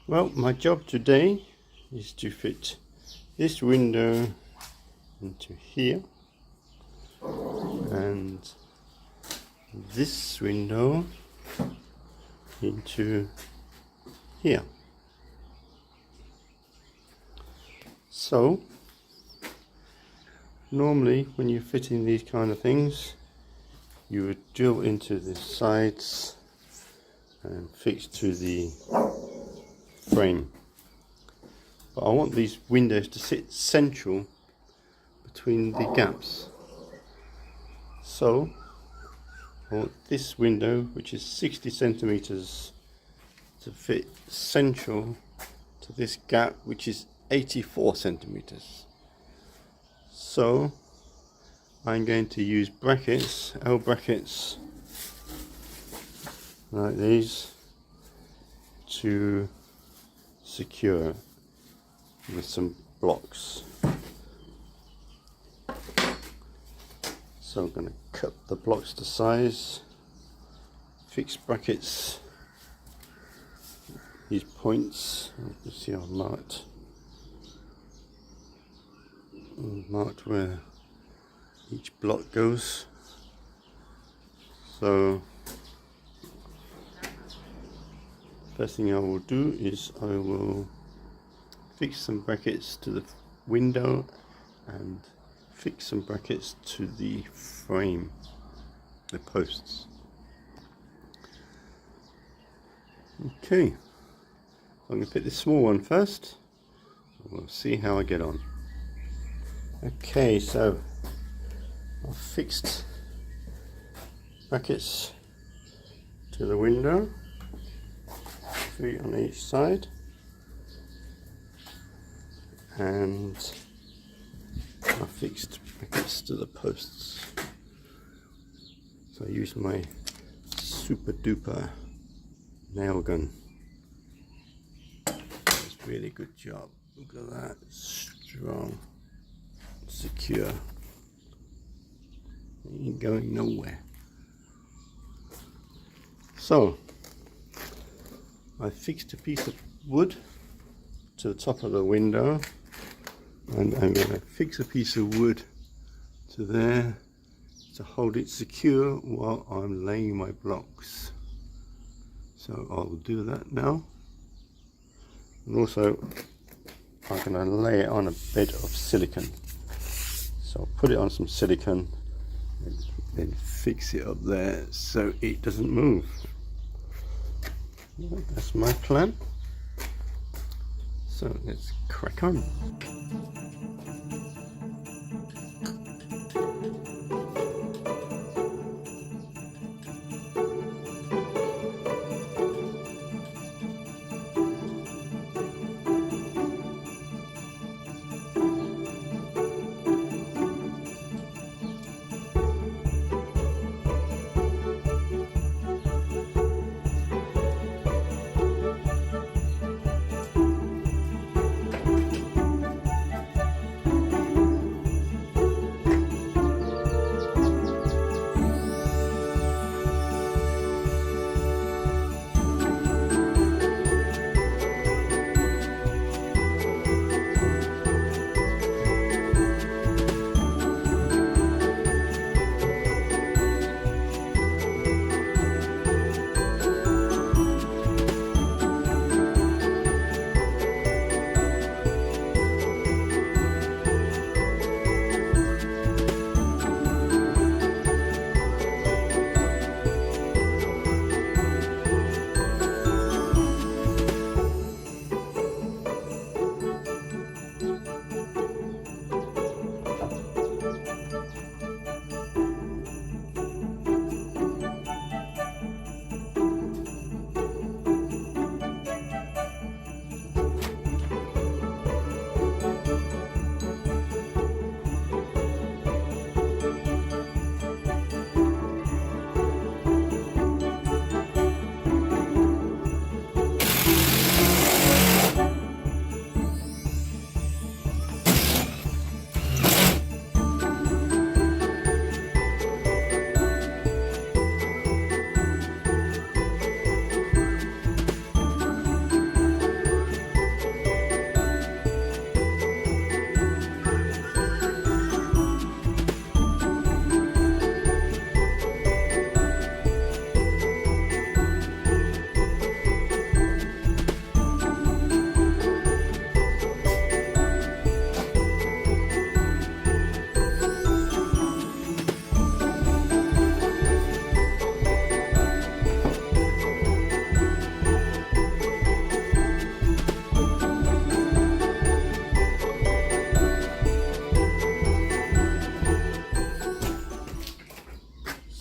Well, my job today is to fit this window into here and this window into here. So normally when you're fitting these kind of things, you would drill into the sides and fix to the frame, but I want these windows to sit central between the gaps. So I want this window, which is 60 centimeters, to fit central to this gap, which is 84 centimeters. So I'm going to use brackets, L brackets like these, to secure with some blocks. So I'm going to cut the blocks to size, fix brackets, these points, you can see I've marked where each block goes. So first thing I will do is I will fix some brackets to the window and fix some brackets to the frame, the posts. Okay, I'm going to pick this small one first. We'll see how I get on. Okay, so I've fixed brackets to the window, 3 on each side, and I fixed brackets to the posts. So I used my super duper nail gun. That's a really good job. Look at that, strong, secure, ain't going nowhere. So I fixed a piece of wood to the top of the window, and I'm going to fix a piece of wood to there to hold it secure while I'm laying my blocks. So I'll do that now, and also I'm going to lay it on a bed of silicone. So I'll put it on some silicone and then fix it up there so it doesn't move. That's my plan. So let's crack on.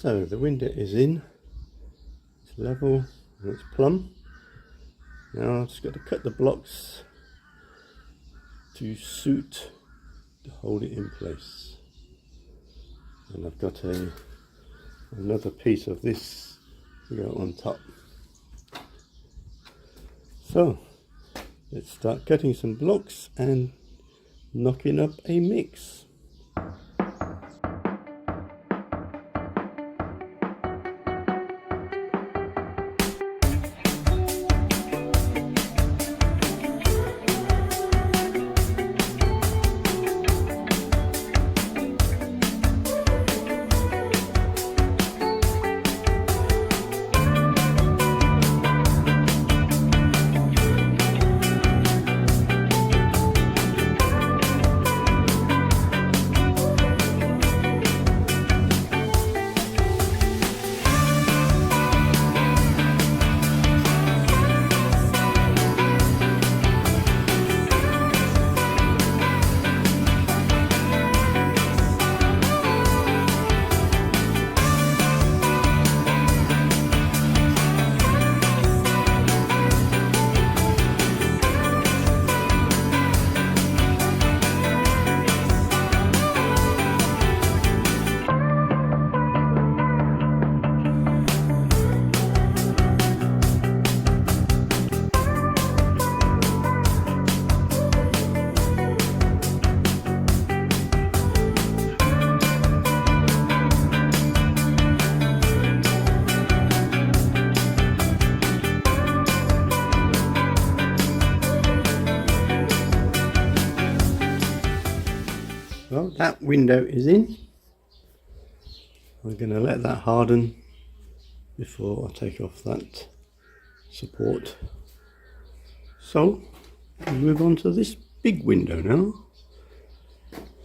So the window is in, it's level and it's plumb. Now I've just got to cut the blocks to suit to hold it in place. And I've got another piece of this to go on top. So let's start cutting some blocks and knocking up a mix. Well, that window is in. I'm going to let that harden before I take off that support. So we'll move on to this big window now.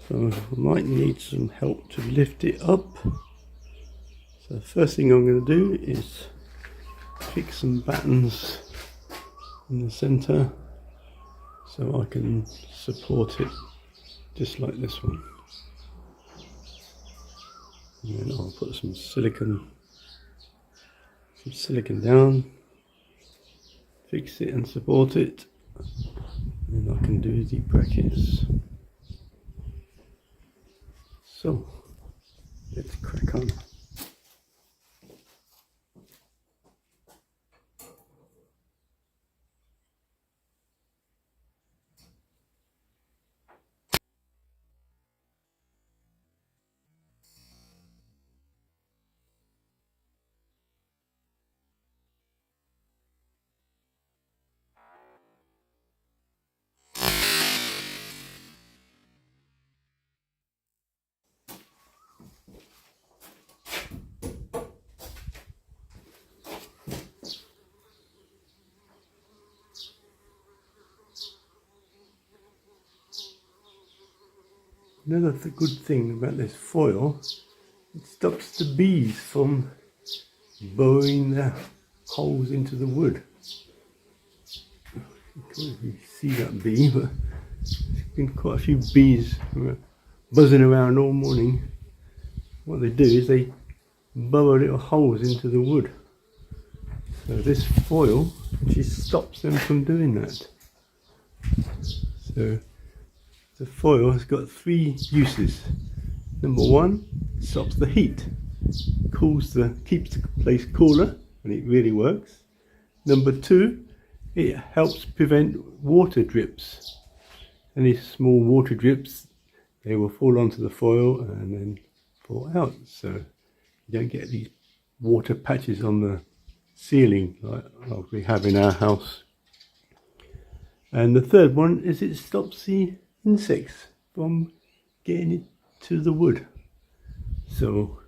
So I might need some help to lift it up. So the first thing I'm going to do is fix some battens in the center so I can support it just like this one. And then I'll put some silicon down, fix it and support it, and then I can do the brackets. So let's crack on. Another good thing about this foil, it stops the bees from burrowing their holes into the wood. You can't really see that bee, but there's been quite a few bees who are buzzing around all morning. What they do is they burrow little holes into the wood. So this foil actually stops them from doing that. So the foil has got three uses. Number one, stops the heat, keeps the place cooler, and it really works. Number two, it helps prevent water drips. Any small water drips, they will fall onto the foil and then fall out. So you don't get these water patches on the ceiling like we have in our house. And the third one is it stops the insects from getting it to the wood. So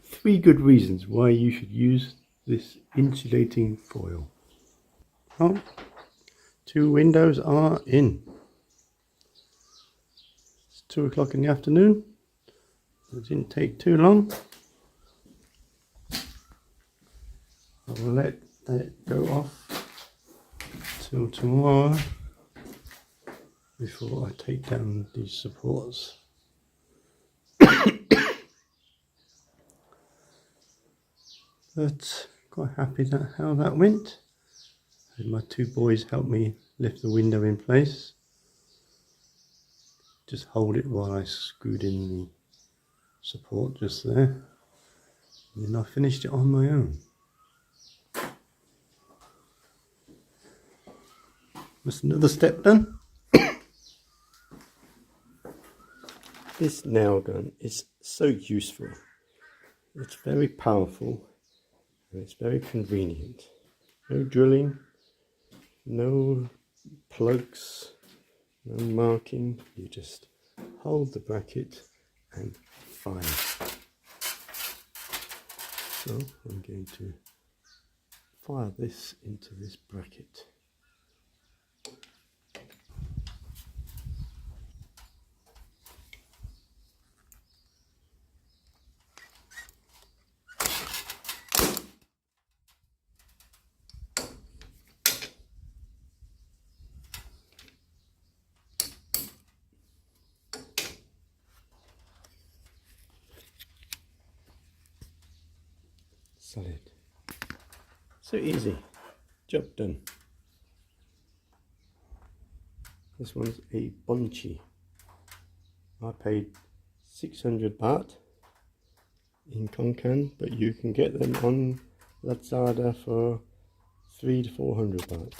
3 good reasons why you should use this insulating foil. Well, 2 windows are in. It's 2 o'clock in the afternoon. It didn't take too long. I will let that go off till tomorrow before I take down these supports. but quite happy that how that went. And my two boys helped me lift the window in place. Just hold it while I screwed in the support just there. And then I finished it on my own. That's another step done. This nail gun is so useful. It's very powerful and it's very convenient. No drilling, no plugs, no marking. You just hold the bracket and fire. So I'm going to fire this into this bracket. Solid. So easy. Job done. This one's a Bonchi. I paid 600 baht in Konkan, but you can get them on Lazada for 300 to 400 baht.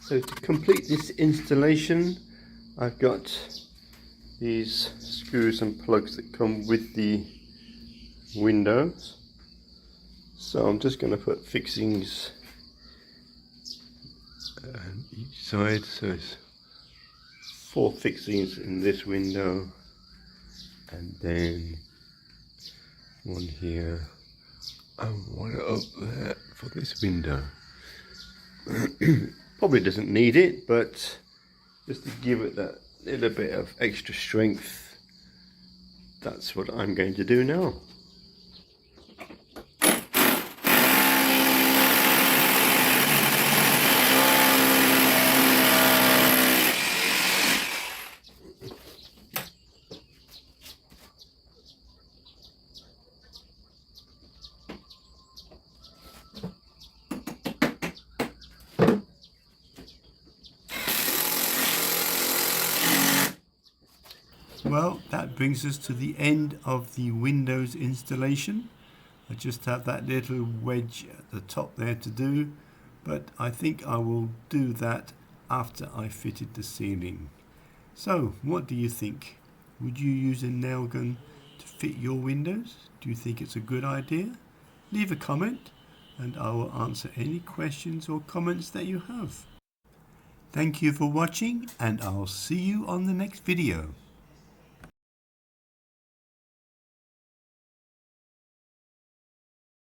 So to complete this installation, I've got these screws and plugs that come with the windows. So I'm just going to put fixings on each side. So it's 4 fixings in this window, and then one here and one up there for this window. Probably doesn't need it, but just to give it that little bit of extra strength, that's what I'm going to do now. Well, that brings us to the end of the windows installation. I just have that little wedge at the top there to do, but I think I will do that after I fitted the ceiling. So, what do you think? Would you use a nail gun to fit your windows? Do you think it's a good idea? Leave a comment and I will answer any questions or comments that you have. Thank you for watching, and I'll see you on the next video.